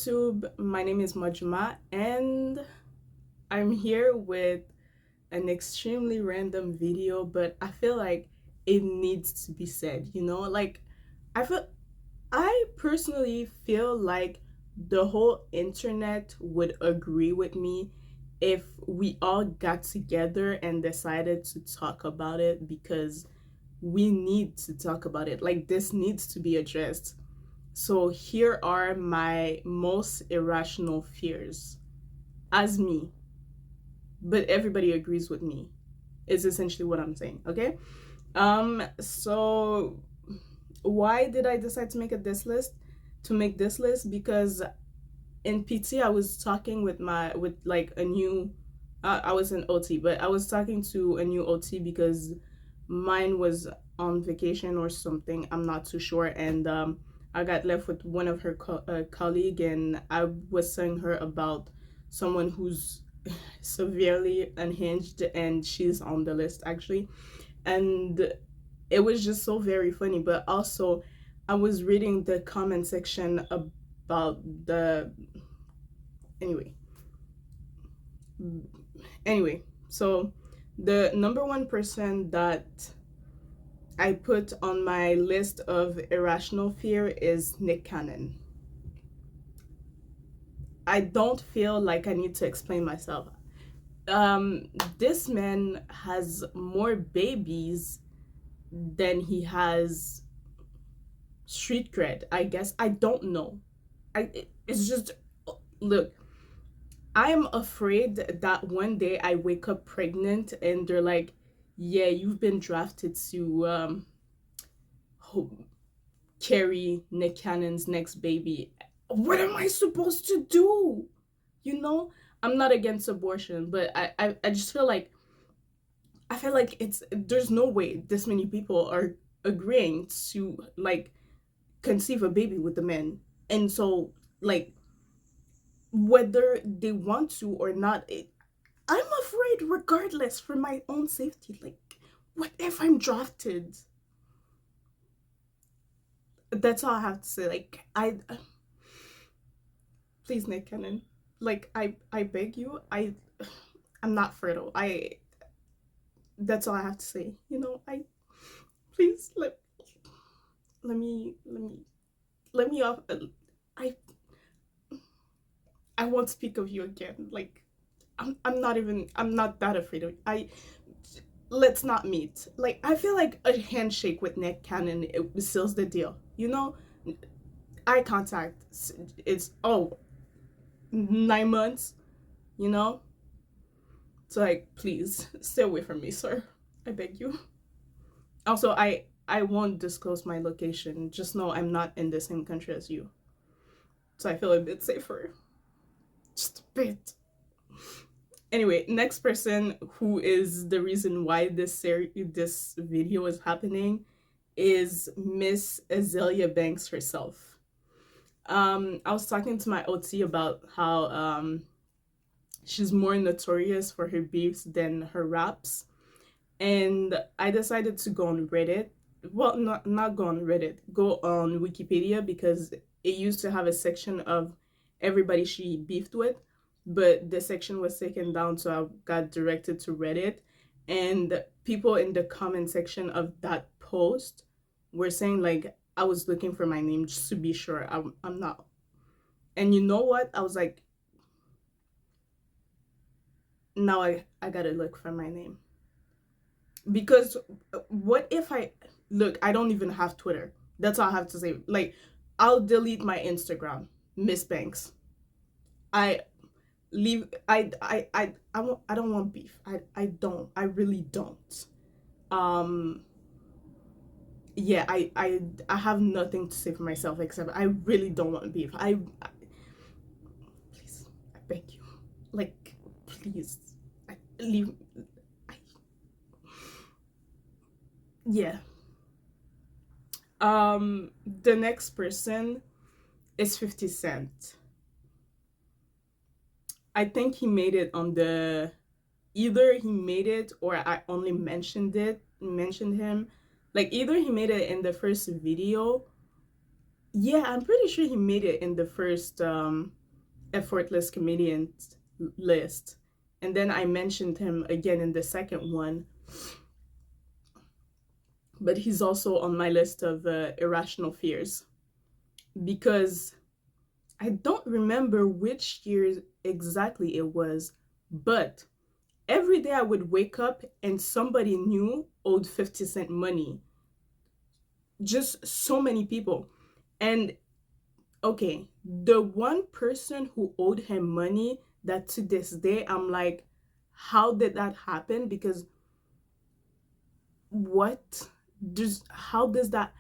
YouTube, my name is Majma, and I'm here with an extremely random video, but I feel like it needs to be said, Like, I feel, I personally feel like the whole internet would agree with me if we all got together and decided to talk about it because we need to talk about it. Like, this needs to be addressed. So here are my most irrational fears as me, but everybody agrees with me. Is essentially what I'm saying, okay? So why did I decide to make this list? To make this list because in PT I was talking with like a new I was in OT, but I was talking to a new OT because mine was on vacation or something. I'm not too sure, and I got left with one of her colleague, and I was telling her about someone who's severely unhinged, and she's on the list actually, and it was just so very funny. But also, I was reading the comment section about the anyway anyway so the number one person that I put on my list of irrational fear is Nick Cannon. I don't feel like I need to explain myself. um this man has more babies than he has street cred, I guess. I don't know. It's just, look, I'm afraid that one day I wake up pregnant and they're like, yeah, you've been drafted to carry Nick Cannon's next baby. What am I supposed to do? You know, I'm not against abortion, but I just feel like there's no way this many people are agreeing to like conceive a baby with the man. And so like whether they want to or not, I'm afraid regardless for my own safety. Like, what if I'm drafted? That's all I have to say. Like, I please, Nick Cannon, like I beg you, I'm not fertile. I That's all I have to say. I please let me off. I I won't speak of you again. Like, I'm not that afraid of you. I Let's not meet. Like, I feel like a handshake with Nick Cannon, it seals the deal. Eye contact. It's, oh, 9 months. You know. So like, please stay away from me, sir. I beg you. Also, I won't disclose my location. Just know I'm not in the same country as you, so I feel a bit safer. Just a bit. Anyway, next person who is the reason why this video is happening is Miss Azalea Banks herself. I was talking to my OT about how she's more notorious for her beefs than her raps, and I decided to go on Reddit. Well, not go on Reddit, go on Wikipedia, because it used to have a section of everybody she beefed with, but the section was taken down, so I got directed to Reddit. And people in the comment section of that post were saying like I was looking for my name just to be sure I'm not. And you know what? I was like, now I gotta look for my name. Because what if I look, I don't even have Twitter. That's all I have to say. Like, I'll delete my Instagram, Miss Banks. I leave. I don't want beef. I don't. I really don't. Um. Yeah. I have nothing to say for myself except I really don't want beef. Please. I beg you. Like, please. Leave. I, yeah. The next person is 50 Cent. I think he made it on the, either he made it or I only mentioned him. Like, either he made it in the first video Yeah, I'm pretty sure he made it in the first effortless comedians list. And then I mentioned him again in the second one, but he's also on my list of irrational fears because I don't remember which year exactly it was, but every day I would wake up and somebody new owed 50 Cent money. Just so many people. And okay, the one person who owed him money that to this day I'm like, how did that happen? Because what does how does that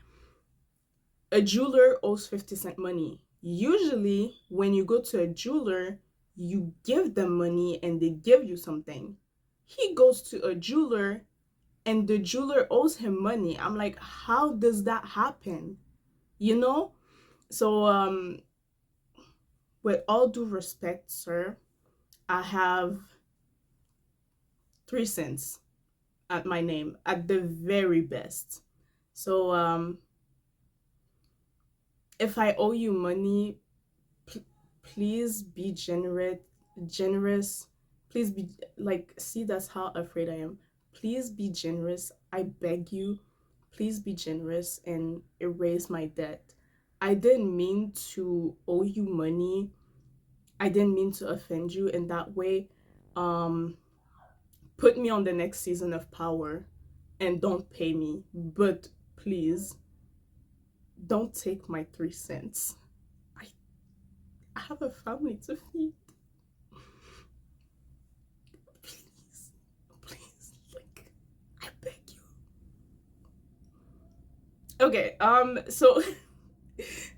a jeweler owes 50 Cent money? Usually when you go to a jeweler, you give them money and they give you something. He goes to a jeweler and the jeweler owes him money. I'm like, how does that happen? You know? So with all due respect, sir, I have 3 cents at my name at the very best. So if I owe you money, please be generous. Please be like, see, that's how afraid I am. Please be generous. I beg you. Please be generous and erase my debt. I didn't mean to owe you money. I didn't mean to offend you in that way. Um, put me on the next season of Power and don't pay me. But please, don't take my 3 cents. I, I have a family to feed. Please, please, like, I beg you. Okay, so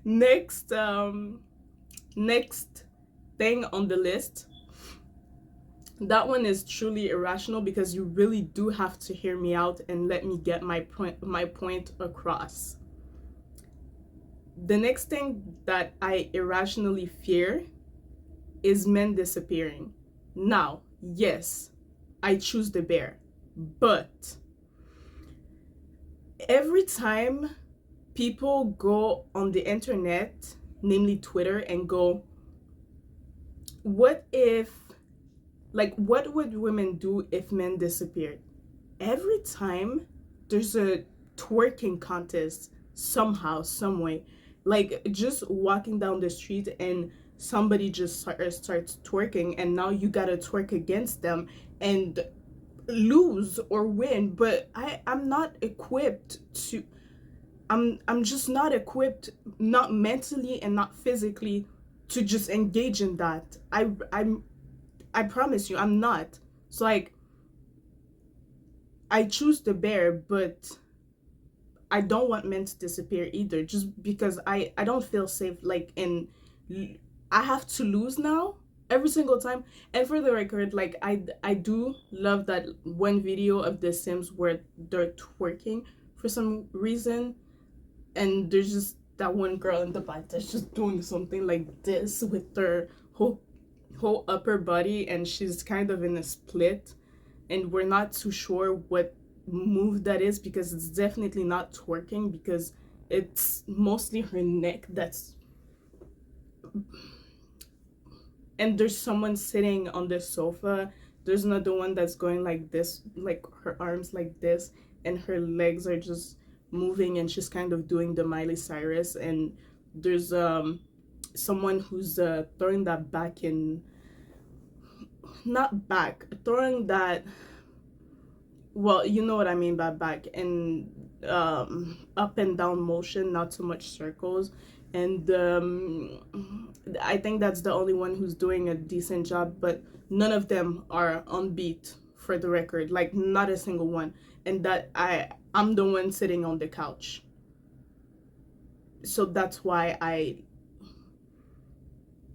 next, next thing on the list, that one is truly irrational because you really do have to hear me out and let me get my point across. The next thing that I irrationally fear is men disappearing. Now, yes, I choose the bear, but every time people go on the internet, namely Twitter, and go, what if, like, what would women do if men disappeared? Every time there's a twerking contest somehow, some way. Like, just walking down the street and somebody just starts twerking, and now you gotta twerk against them and lose or win. But I'm not equipped to. I'm just not equipped, not mentally and not physically, to just engage in that. I promise you, I'm not. So like, I choose the bear, but I don't want men to disappear either, just because I don't feel safe. Like, and I have to lose now every single time. And for the record, like, I do love that one video of The Sims where they're twerking for some reason, and there's just that one girl in the back that's just doing something like this with her whole upper body, and she's kind of in a split, and we're not too sure what move that is because it's definitely not twerking, because it's mostly her neck that's, and there's someone sitting on the sofa. There's another one that's going like this, like her arms like this, and her legs are just moving, and she's kind of doing the Miley Cyrus. And there's someone who's throwing that back in, not back, throwing that, well, you know what I mean by back, and up and down motion, not too much circles. And I think that's the only one who's doing a decent job, but none of them are on beat, for the record, like not a single one. And that I'm the one sitting on the couch. So that's why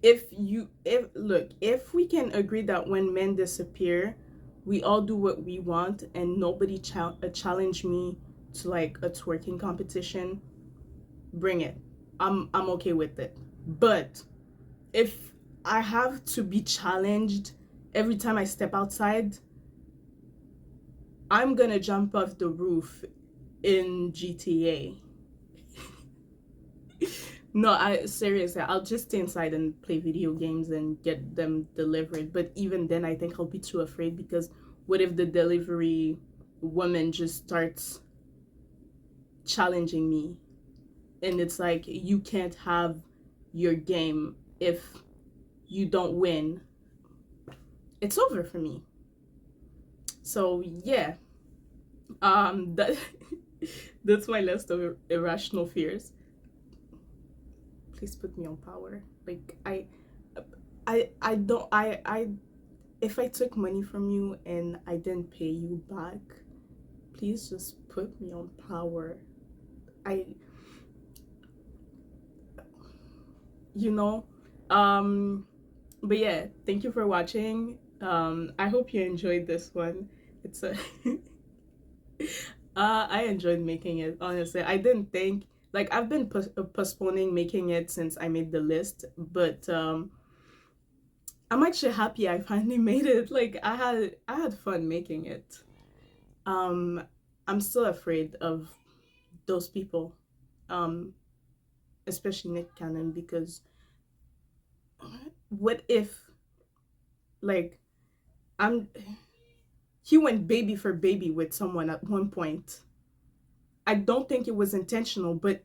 if look, if we can agree that when men disappear, we all do what we want and nobody challenge me to like a twerking competition, bring it. I'm okay with it. But if I have to be challenged every time I step outside, I'm gonna jump off the roof in GTA. No, I seriously, I'll just stay inside and play video games and get them delivered. But even then, I think I'll be too afraid because what if the delivery woman just starts challenging me? And it's like, you can't have your game if you don't win. It's over for me. So, yeah, that that's my list of irrational fears. Please put me on power. Like I don't I if I took money from you and I didn't pay you back, please just put me on power. I you know um but yeah, thank you for watching. I hope you enjoyed this one. It's a I enjoyed making it, honestly. I didn't think, like, I've been postponing making it since I made the list, but I'm actually happy I finally made it. Like, I had fun making it. um I'm still afraid of those people, um especially Nick Cannon, because what if, like, I'm he went baby for baby with someone at one point. I don't think it was intentional, but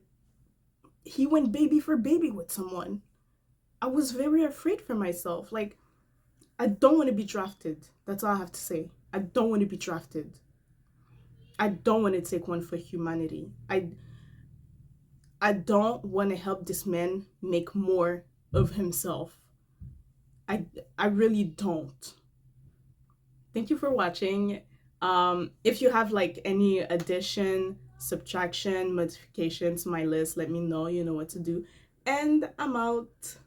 he went baby for baby with someone. I was very afraid for myself. Like, I don't want to be drafted. That's all I have to say. I don't want to be drafted. I don't want to take one for humanity. I don't want to help this man make more of himself. I I really don't. Thank you for watching. If you have like any addition, subtraction, modifications to my list, let me know. You know what to do. And I'm out.